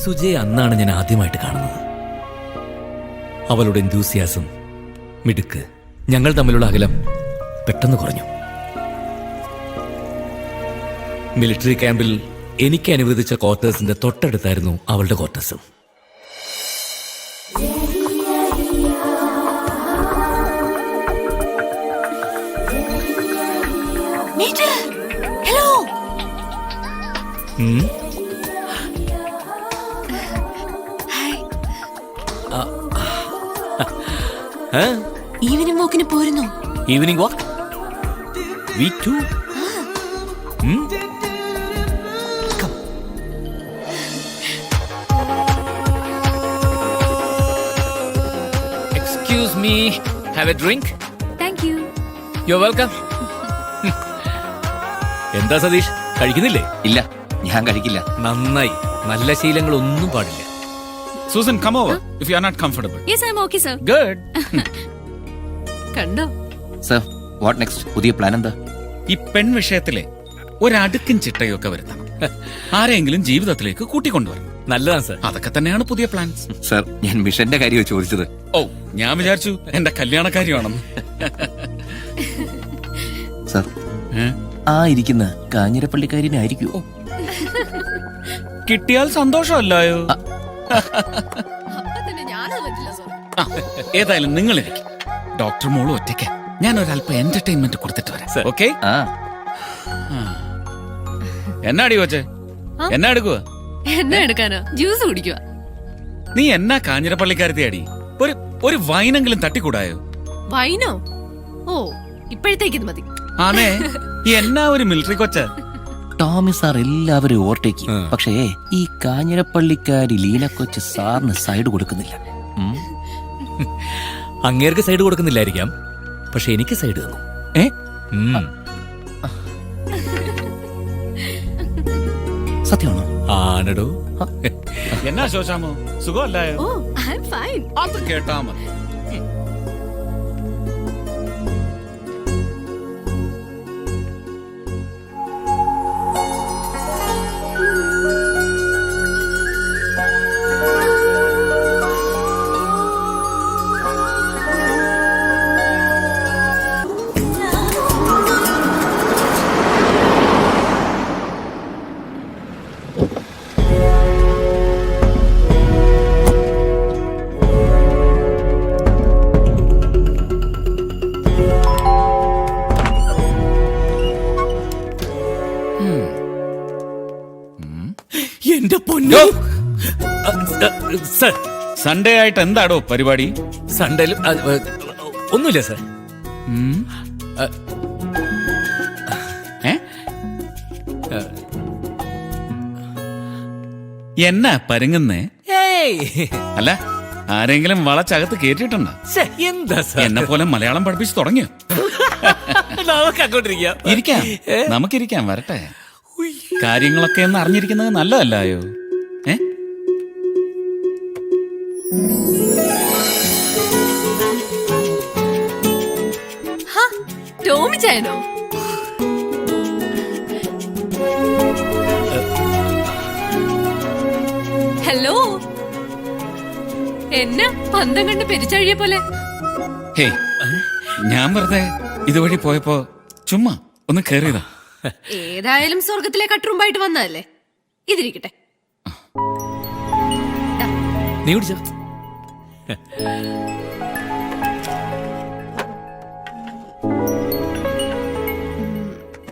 സുജയെ അന്നാണ് ഞാൻ ആദ്യമായിട്ട് കാണുന്നത്. അവളുടെ എന്തൂസിയാസം, മിടുക്ക്, ഞങ്ങൾ തമ്മിലുള്ള അകലം പെട്ടെന്ന് കുറഞ്ഞു. മിലിറ്ററി ക്യാമ്പിൽ എനിക്ക് അനുവദിച്ച ക്വാർട്ടേഴ്സിന്റെ തൊട്ടടുത്തായിരുന്നു അവളുടെ ക്വാർട്ടേഴ്സും. ഈവനിംഗ് വാക്കിന് പോരുന്നു. Evening walk we too. Excuse me, have a drink? Thank you. You are welcome. എന്താ സതീഷ്, കഴിക്കുന്നില്ലേ? ഇല്ല, ഞാൻ കഴിക്കില്ല. നന്നായി. നല്ല ശീലങ്ങളൊന്നും പാടില്ല. Susan, come over if you are not comfortable. Yes, I am okay, sir. Good. കണ്ടോ? Sir, what next? പുതിയ plan എന്താ? ഈ പെൺ വിഷയത്തിലെ ഒരടുക്കും ചിട്ടയൊക്കെ വരുത്തണം. ആരെങ്കിലും ജീവിതത്തിലേക്ക് കൂട്ടിക്കൊണ്ടുവരണം. നല്ലതാണ് സർ. അതൊക്കെ തന്നെയാണ് പുതിയ പ്ലാൻസ്. സർ, ഞാൻ മിഷന്റെ കാര്യമാണ് ചോദിച്ചത്. ഓ, ഞാൻ വിചാരിച്ചു എന്റെ കല്യാണക്കാരിയാണെന്ന്. സർ, ആ ഇരിക്കുന്ന കാഞ്ഞിരപ്പള്ളിക്കാരിനായിരിക്കുമോ? കിട്ടിയാൽ സന്തോഷമല്ലായോ? ഏതായാലും നിങ്ങൾ ഇരിക്കും. ഡോക്ടർ മോള് ഒറ്റയ്ക്ക്, ഞാൻ ഒരല്പം എന്റർടൈൻമെന്റ് കൊടുത്തിട്ട് വരാം. ഓക്കെ? എന്നാടി കോച്ചേ, എന്നാ എടുക്കുക? എന്നാ എടുക്കാനോ? ജ്യൂസ് കുടിക്കുക. നീ എന്നാ കാഞ്ഞിരപ്പള്ളിക്കാരത്തിയാടി? ഒരു വൈനെങ്കിലും തട്ടിക്കൂടായോ? വൈനോ? ഓ, ഇപ്പോഴത്തേക്ക് മതി. ആണേ, എന്നാ ഒരു മിലിറ്ററി കൊച്ച. ടോമി സാർ എല്ലാവരും ഓവർടേക്ക്, പക്ഷേ ഈ കാഞ്ഞിരപ്പള്ളിക്കാരി ലീന കൊച്ച് സാറിന് സൈഡ് കൊടുക്കുന്നില്ല. അങ്ങേർക്ക് സൈഡ് കൊടുക്കുന്നില്ലായിരിക്കാം, പക്ഷെ എനിക്ക് സൈഡ് തന്നു. സത്യമാണോ? ആണടോ. എന്നാ ശോശാമോ, സുഖമല്ലായോ? ഓ, ഐ ആം ഫൈൻ. അത് കേട്ടാ മതി. എന്റെ പൊന്നോ സർ. സൺഡേ ആയിട്ട് എന്താടോ പരിപാടി? സൺഡേയിലും ഒന്നുമില്ല സർ. എന്നാ പരുങ്ങുന്നേ? അല്ല, ആരെങ്കിലും വളച്ചകത്ത് കേട്ടിട്ടുണ്ടോ? എന്താ സർ, എന്നെ പോലെ മലയാളം പഠിപ്പിച്ചു തുടങ്ങിയോ? നമുക്ക് അങ്ങോട്ടിരിക്കാം. ഇരിക്കാം, നമുക്കിരിക്കാം. വരട്ടെ. കാര്യങ്ങളൊക്കെ എന്ന് അറിഞ്ഞിരിക്കുന്നത് നല്ലതല്ലായോ? ടോമി ചായനോ? ഹലോ, എന്നാ പന്തം കണ്ട് പെരിച്ചഴിയെ പോലെ? ഹേയ്, ഞാൻ വെറുതെ ഇതുവഴി പോയപ്പോ ചുമ്മാ ഒന്ന് കേറിയതാ. ഏതായാലും സ്വർഗത്തിലെ കട്ടുറുമ്പായിട്ട് വന്നതല്ലേ, ഇതിരിക്കട്ടെ. നീ കുടിച്ചോ.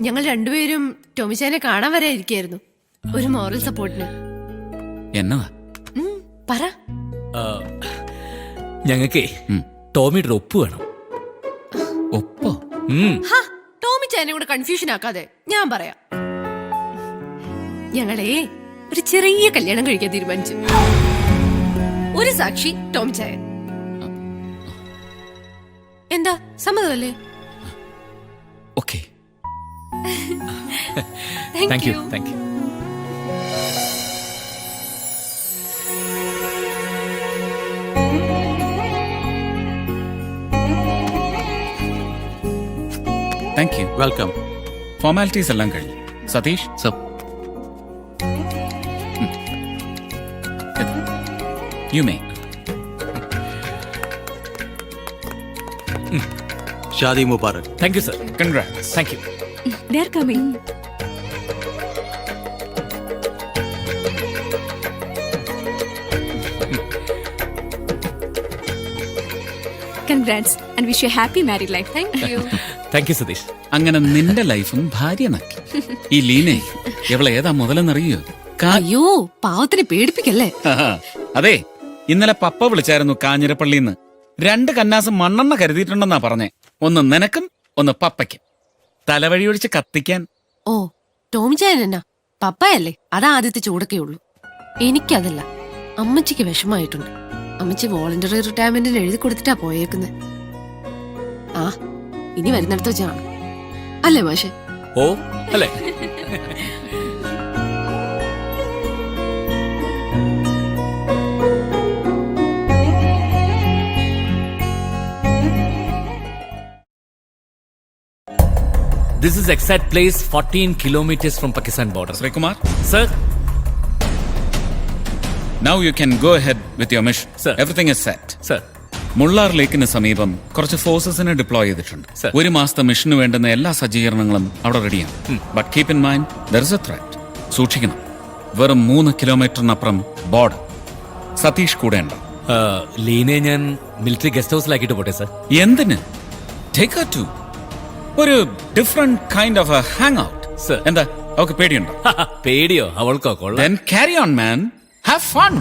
ഞങ്ങൾ രണ്ടുപേരും ടോമിച്ചാനെ കാണാൻ വരെ ഇരിക്കായിരുന്നു, ഒരു മോറൽ സപ്പോർട്ടിന്. എന്നതാ? പറ. ഞങ്ങൾക്കേ ടോമിയുടെ ഒപ്പ് വേണം. ഒപ്പോ? ടോമിച്ചാനെ കൂടെ കൺഫ്യൂഷൻ ആക്കാതെ ഞാൻ പറയാം. ഞങ്ങളെ ഒരു ചെറിയ കല്യാണം കഴിക്കാൻ തീരുമാനിച്ചു. ഒരു സാക്ഷി ടോമിച്ചായൻ. എന്താ, സമ്മതമല്ലേ? Okay. Thank you. Thank you. Thank you. Welcome. Formalities എല്ലാം കഴിഞ്ഞു. Satheesh, sir, you may. ഷാദി മുബാറക്. Thank you sir. Congrats. Thank you. They are coming. Congrats and wish you a happy married life. Thank you. Thank you Satheesh. അങ്ങനെ നിന്റെ ലൈഫും ഭാര്യ നക്കി. ഈ ലീനെ എവളെ ഏതാ മുതലെന്നറിയോ? അയ്യോ പാവത്തിനെ പേടിപ്പിക്കല്ലേ. അതെ, ഇന്നലെ പപ്പ വിളിച്ചായിരുന്നു കാഞ്ഞിരപ്പള്ളിന്ന്. 2 കന്നാസ് മണ്ണെണ്ണ കരുതിയിട്ടുണ്ടെന്നാ പറഞ്ഞേ. ഒന്ന് നിനക്കും ഒന്ന് പപ്പയ്ക്കും. തലവഴി ഒഴിച്ച് കത്തിക്കാൻ. ഓ ടോമിച്ചായൻ എന്നാ പപ്പയല്ലേ, അതാ ആദ്യത്തെ ചൂടൊക്കെ ഉള്ളൂ. എനിക്കതല്ല, അമ്മച്ചിക്ക് വിഷമായിട്ടുണ്ട്. അമ്മച്ചി വോളണ്ടറി റിട്ടയർമെന്റിന് എഴുതി കൊടുത്തിട്ടാ പോയേക്കുന്നത്. ആ ഇനി വരുന്നിടത്ത് വെച്ചാണ് അല്ലേ മാഷെ? ഓ അല്ലേ? This is exact place 14 kilometers from Pakistan border. Sreekumar, Sir, now you can go ahead with your mission. Sir. Everything is set. sir. മുള്ളാർ ലേക്കിന് സമീപം കുറച്ച് ഫോഴ്സസിനെ ഡിപ്ലോയ് ചെയ്തിട്ടുണ്ട്. Sir. 1 മാസത്തെ മിഷന് വേണ്ടുന്ന എല്ലാ സജ്ജീകരണങ്ങളും അവിടെ റെഡിയാണ്. But keep in mind there is A threat. സൂക്ഷിക്കണം. വെറും 3 കിലോമീറ്ററിനപ്പുറം ബോർഡർ. സതീഷ് കൂടെ ഉണ്ട്. ലീനെ ഞാൻ മിലിറ്ററി ഗസ്റ്റ് ഹൗസിലാക്കിയിട്ട് പോട്ടെ സർ. എന്തിന്? ടേക്ക് ഹർ ടു ഒരു different kind of A hang out. Sir. എന്താ അവൾക്ക് പേടിയുണ്ടോ? പേടിയോ? അവൾക്കോ? കൊള്ളാം. Then carry on, man. Have fun.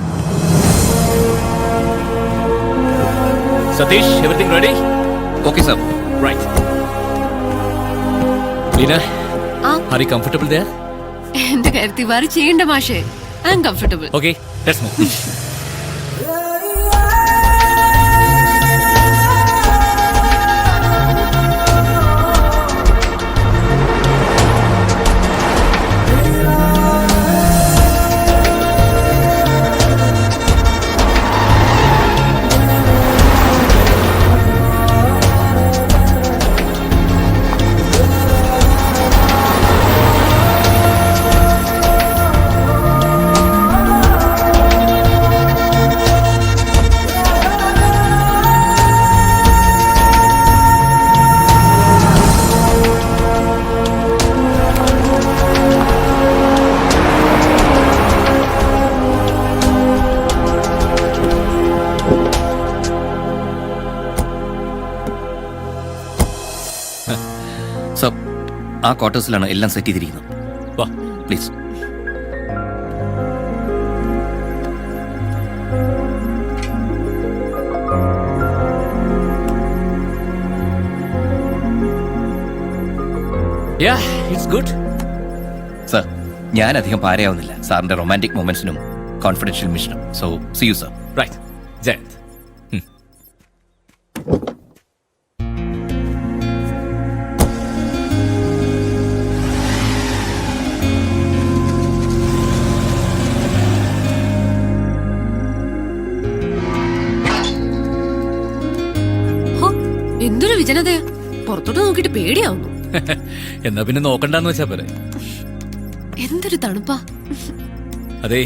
Satish, everything ready? Okay sir. Right. Leena, ആ are you comfortable there? എന്റെ കാര്യത്തിൽ വറി ചെയ്യണ്ട മാഷെ. I am comfortable. Okay, let's move. Sir, ആ ക്വാർട്ടേഴ്സിലാണ് എല്ലാം സെറ്റ് ചെയ്തിരിക്കുന്നത്. വാ. Please. Yeah, it's good. Sir, ഞാൻ അധികം പാരയാവുന്നില്ല സാറിന്റെ റൊമാൻറ്റിക് മൊമെന്റ്സിനും കോൺഫിഡൻഷ്യൽ മിഷനും. So C you sir. Right. Jayant. ഹോ, എന്തൊരു വിജനതയാ. പുറത്തോട്ട് നോക്കിയിട്ട് പേടിയാവുന്നു. എന്നാ പിന്നെ നോക്കണ്ടെന്ന് വെച്ചാ പോരെ. എന്തൊരു തണുപ്പാ. അതെ,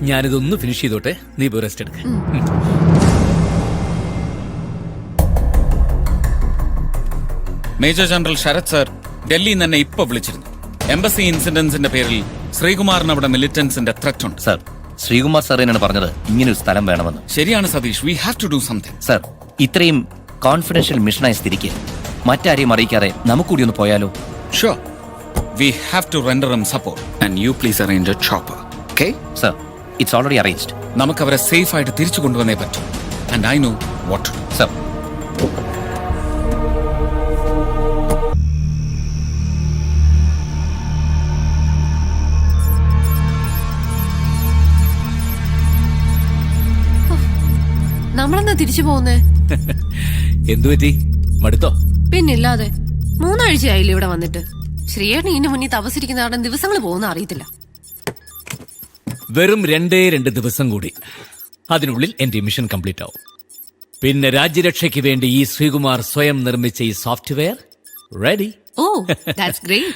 ഞാനിതൊന്ന് ഫിനിഷ് ചെയ്തോട്ടെ. നീ പോയി റെസ്റ്റ് എടുക്ക. മേജർ ജനറൽ ശരത് സർ ഡൽഹിയിൽ നിന്ന് എന്നെ ഇപ്പൊ വിളിച്ചിരുന്നു. എംബസി ഇൻസിഡൻസിന്റെ പേരിൽ ശ്രീകുമാറിന് അവിടെ മിലിറ്റൻസിന്റെ ത്രെറ്റ് ഉണ്ട്. സർ, ശ്രീകുമാർ സാറിനാണ് പറഞ്ഞത് ഇങ്ങനൊരു സ്ഥലം വേണമെന്ന്. ശരിയാണ് Satheesh, we have to do something. Sir, ഇത്രയും കോൺഫിഡൻഷ്യൽ മിഷനായ സ്ഥിതിക്ക് മറ്റാരെയും അറിയിക്കാതെ നമുക്കൂടി ഒന്ന് പോയാലോ? Sure. We have to render him support. And you please arrange a chopper. Okay? Sir, it's already arranged. നമുക്ക് അവരെ സേഫ് ആയിട്ട് തിരിച്ചു കൊണ്ടുവന്നേ പറ്റൂ. And I know what to do. Sir. നമ്മളെന്നാ തിരിച്ചു പോകുന്നേ? എന്തു പറ്റി? മടുത്തോ? പിന്നില്ലാതെ. 3 ആഴ്ചയായില്ലേ ഇവിടെ വന്നിട്ട്. ശ്രീയേട്ടൻ ഇതിന് മുന്നിൽ തപസിരിക്കുന്ന കാരണം ദിവസങ്ങൾ പോകുന്ന അറിയത്തില്ല. വെറും 2 ദിവസം കൂടി, അതിനുള്ളിൽ എന്റെ മിഷൻ കംപ്ലീറ്റ് ആവും. പിന്നെ രാജ്യരക്ഷയ്ക്ക് വേണ്ടി ഈ ശ്രീകുമാർ സ്വയം നിർമ്മിച്ച ഈ software ready. Oh, that's great.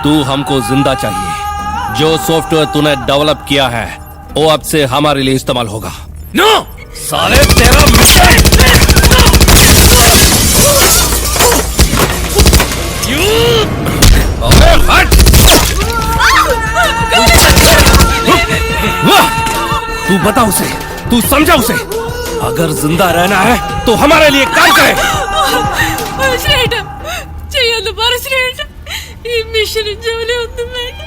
तू हमको जिंदा चाहिए। जो सॉफ्टवेयर तूने डेवलप किया है वो अब से हमारे लिए इस्तेमाल होगा। नो साले तेरा अबे हट! वाह! तू बता उसे, तू समझा उसे, अगर जिंदा रहना है तो हमारे लिए काम करे। ശ്രീയേട്ട ചെയ്യാന്ന് പറ ശ്രീയേട്ട. ഈ മിഷന് ജോലി ഒന്നും വേണ്ട,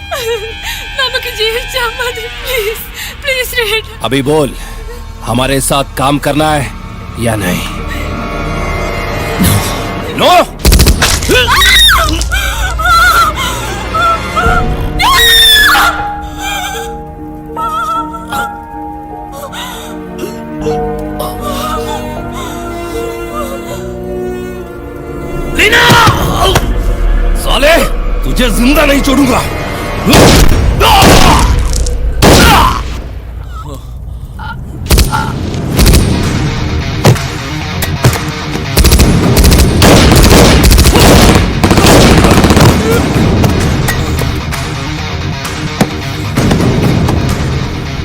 നമുക്ക് ജീവിച്ചാൽ മതി. പ്ലീസ് പ്ലീസ് ശ്രീയേട്ട. अभी बोल, हमारे साथ काम करना है या नहीं? नो! साले तुझे जिंदा नहीं छोड़ूंगा।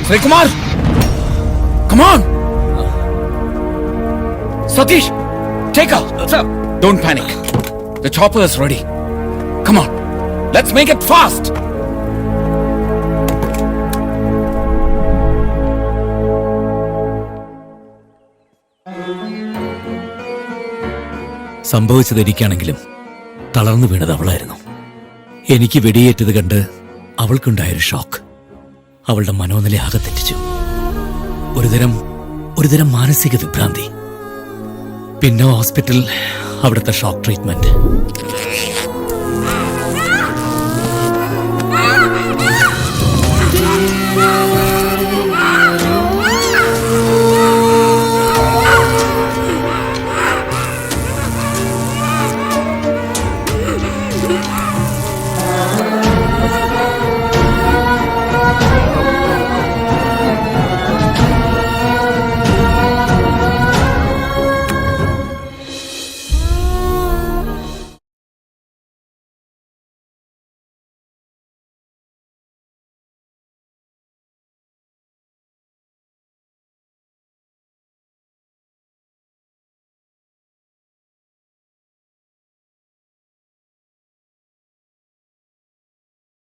Sri Kumar! Come on! Satish! Take her! Sir! Don't panic. The chopper is ready. Come on. Let's make it fast! സംഭവിച്ചത് എനിക്കാണെങ്കിലും തളർന്നു വീണത് അവളായിരുന്നു. എനിക്ക് വെടിയേറ്റത് കണ്ട് അവൾക്കുണ്ടായൊരു ഷോക്ക് അവളുടെ മനോനില ആകെ തെറ്റിച്ചു. ഒരുതരം മാനസിക വിഭ്രാന്തി. പിന്നെ ഹോസ്പിറ്റൽ, അവിടുത്തെ ഷോക്ക് ട്രീറ്റ്മെന്റ്.